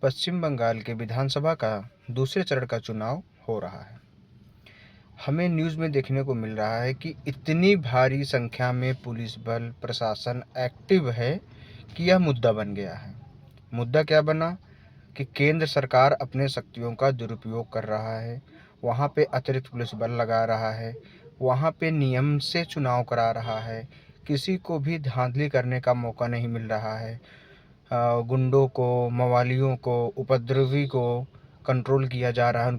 पश्चिम बंगाल के विधानसभा का दूसरे चरण का चुनाव हो रहा है। हमें न्यूज़ में देखने को मिल रहा है कि इतनी भारी संख्या में पुलिस बल प्रशासन एक्टिव है कि यह मुद्दा बन गया है। मुद्दा क्या बना कि केंद्र सरकार अपने शक्तियों का दुरुपयोग कर रहा है, वहाँ पे अतिरिक्त पुलिस बल लगा रहा है, वहाँ पे नियम से चुनाव करा रहा है, किसी को भी धांधली करने का मौका नहीं मिल रहा है। गुंडों को, मवालियों को, उपद्रवी को कंट्रोल किया जा रहा है,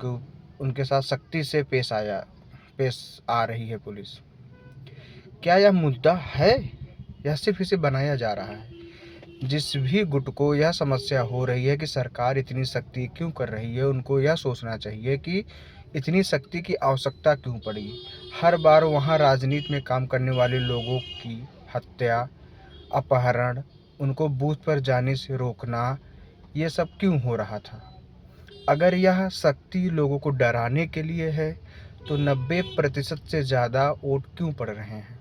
उनके साथ सख्ती से पेश आ रही है पुलिस। क्या यह मुद्दा है या सिर्फ इसे बनाया जा रहा है? जिस भी गुट को यह समस्या हो रही है कि सरकार इतनी सख्ती क्यों कर रही है, उनको यह सोचना चाहिए कि इतनी सख्ती की आवश्यकता क्यों पड़ी। हर बार वहाँ राजनीति में काम करने वाले लोगों की हत्या, अपहरण, उनको बूथ पर जाने से रोकना, ये सब क्यों हो रहा था? अगर यह सख्ती लोगों को डराने के लिए है तो 90% से ज़्यादा वोट क्यों पड़ रहे हैं?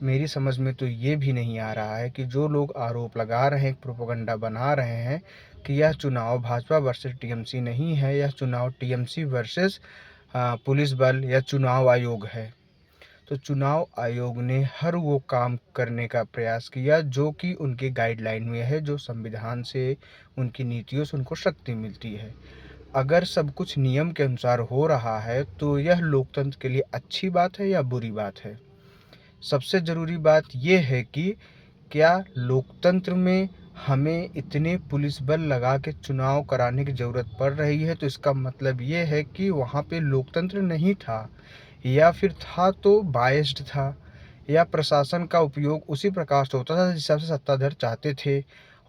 मेरी समझ में तो ये भी नहीं आ रहा है कि जो लोग आरोप लगा रहे हैं, प्रोपेगेंडा बना रहे हैं कि यह चुनाव भाजपा वर्सेस टीएमसी नहीं है, यह चुनाव टीएमसी वर्सेस पुलिस बल या चुनाव आयोग है। तो चुनाव आयोग ने हर वो काम करने का प्रयास किया जो कि उनके गाइडलाइन में है, जो संविधान से, उनकी नीतियों से उनको शक्ति मिलती है। अगर सब कुछ नियम के अनुसार हो रहा है तो यह लोकतंत्र के लिए अच्छी बात है या बुरी बात है? सबसे ज़रूरी बात यह है कि क्या लोकतंत्र में हमें इतने पुलिस बल लगा के चुनाव कराने की ज़रूरत पड़ रही है? तो इसका मतलब ये है कि वहाँ पे लोकतंत्र नहीं था, या फिर था तो बायस्ड था, या प्रशासन का उपयोग उसी प्रकार से होता था जिस हिसाब से सत्ताधर चाहते थे।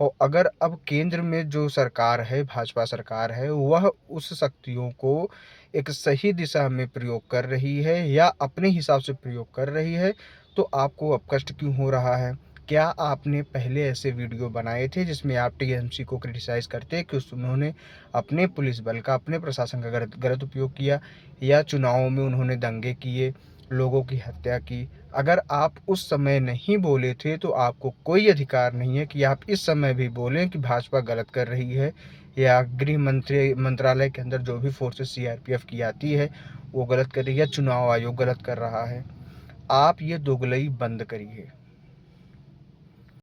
और अगर अब केंद्र में जो सरकार है, भाजपा सरकार है, वह उस शक्तियों को एक सही दिशा में प्रयोग कर रही है या अपने हिसाब से प्रयोग कर रही है, तो आपको अब कष्ट क्यों हो रहा है? क्या आपने पहले ऐसे वीडियो बनाए थे जिसमें आप टीएमसी को क्रिटिसाइज़ करते कि उन्होंने अपने पुलिस बल का, अपने प्रशासन का गलत उपयोग किया, या चुनावों में उन्होंने दंगे किए, लोगों की हत्या की? अगर आप उस समय नहीं बोले थे तो आपको कोई अधिकार नहीं है कि आप इस समय भी बोलें कि भाजपा गलत कर रही है, या गृह मंत्रालय के अंदर जो भी फोर्सेस सीआरपीएफ की आती है वो गलत कर रही है, या चुनाव आयोग गलत कर रहा है। आप ये दोगलई बंद करिए।